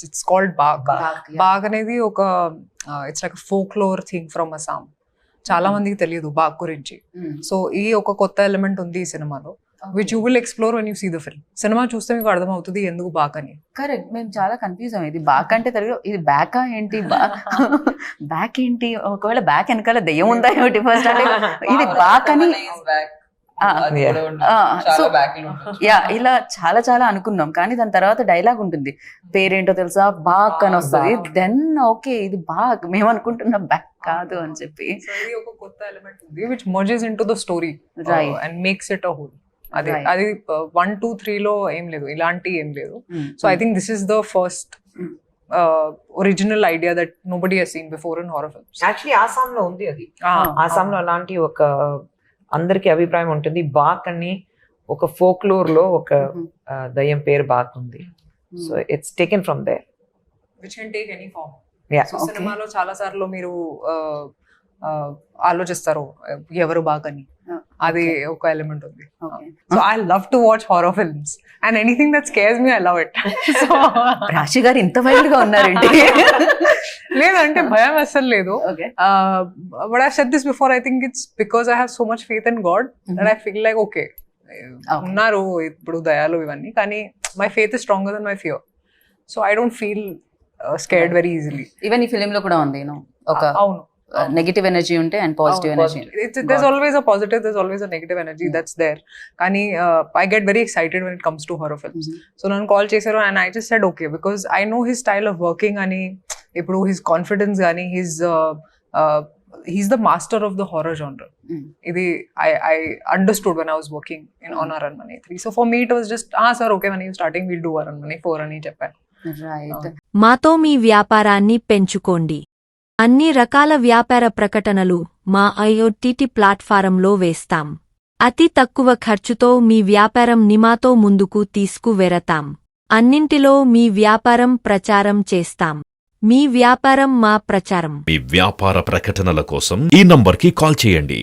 It's called Baag. Baag, yeah. Baag అనేది ఒక it's like folklore thing from Assam. చాలా మందికి తెలియదు బాగ్ గురించి. సో ఈ ఒక కొత్త ఎలిమెంట్ ఉంది ఈ సినిమాలో, which you will explore when you see the film. సినిమా చూస్తే మీకు అర్థమవుతుంది ఎందుకు బాగ్ అని. కరెక్ట్, మేము చాలా కన్ఫ్యూజ్ అయ్యాం. ఇది బ్యాక్ అంటే తెలుగు, ఇది బ్యాకా ఏంటి, బ్యాక్ ఏంటి, ఒకవేళ బ్యాక్ వెనకాల దెయ్యం ఉందా ఏమిటి ఫస్ట్ అంటే ఇది బ్యాక్ అని యా ఇలా చాలా చాలా అనుకున్నాం. కానీ దాని తర్వాత డైలాగ్ ఉంటుంది, పేరేంటో తెలుసా, బాక్ అని వస్తుంది. దెన్ ఓకే ఇది బాక్, మేము అనుకుంటున్నాం బ్యాక్ కాదు అని చెప్పి. ఒక కొత్త ఎలిమెంట్ ఉంది which mergers into the story and makes it a whole. అది 1, 2, 3 లో ఏం లేదు, ఇలాంటి ఏం లేదు. So I think this is the first original idea that nobody has seen before in horror films. Actually ఆసాంలో ఉంది అది. ఆసాంలో అలాంటి ఒక అందరికి అభిప్రాయం ఉంటుంది. బాక్ అని ఒక ఫోక్లోర్ లో ఒక దయ్యం పేరు బాక్ ఉంది. So it's taken from there. Which can take any form. Yeah. సినిమాలో చాలా సార్లు మీరు ఆలోచిస్తారు ఎవరు బాగ్ అని, అది ఒక ఎలిమెంట్ ఉంది. So I love to watch horror films and anything that scares me I love it. రాశి గారు ఇంత వైల్డ్ గా ఉన్నారండి. లేదంటే భయం అస్సలు లేదు. But I said this before, I think it's because I have so much faith in God that I feel like okay ఉన్నారు ఇప్పుడు దయాలు ఇవన్నీ, కానీ my faith is stronger then my fear. So I don't feel scared very easily. Even ఈ film లో కూడా ఉంది ఒక అవును నెగటివ్ ఎనర్జీ ఉంటే and positive energy. There's always a positive, there's always a negative energy that's there. Kani I get very excited when it comes to horror films. So nannu call chesaru and I just said okay because I know his style of working ani ippudu his confidence gani he's the master of the horror genre. Idi I understood when I was working on Aranmane 3. So for me it was just sir okay when you starting we'll do Aranmane 4 ani cheppanu. Right. మాతో మీ వ్యాపారాన్ని పెంచుకోండి. అన్ని రకాల వ్యాపార ప్రకటనలు మా ఐఓటీటీ ప్లాట్ఫారంలో వేస్తాం. అతి తక్కువ ఖర్చుతో మీ వ్యాపారం నిమాతో ముందుకు తీసుకువెరతాం. అన్నింటిలో మీ వ్యాపారం ప్రచారం చేస్తాం. మీ వ్యాపారం మా ప్రచారం. మీ వ్యాపార ప్రకటనల కోసం ఈ నంబర్కి కాల్ చేయండి.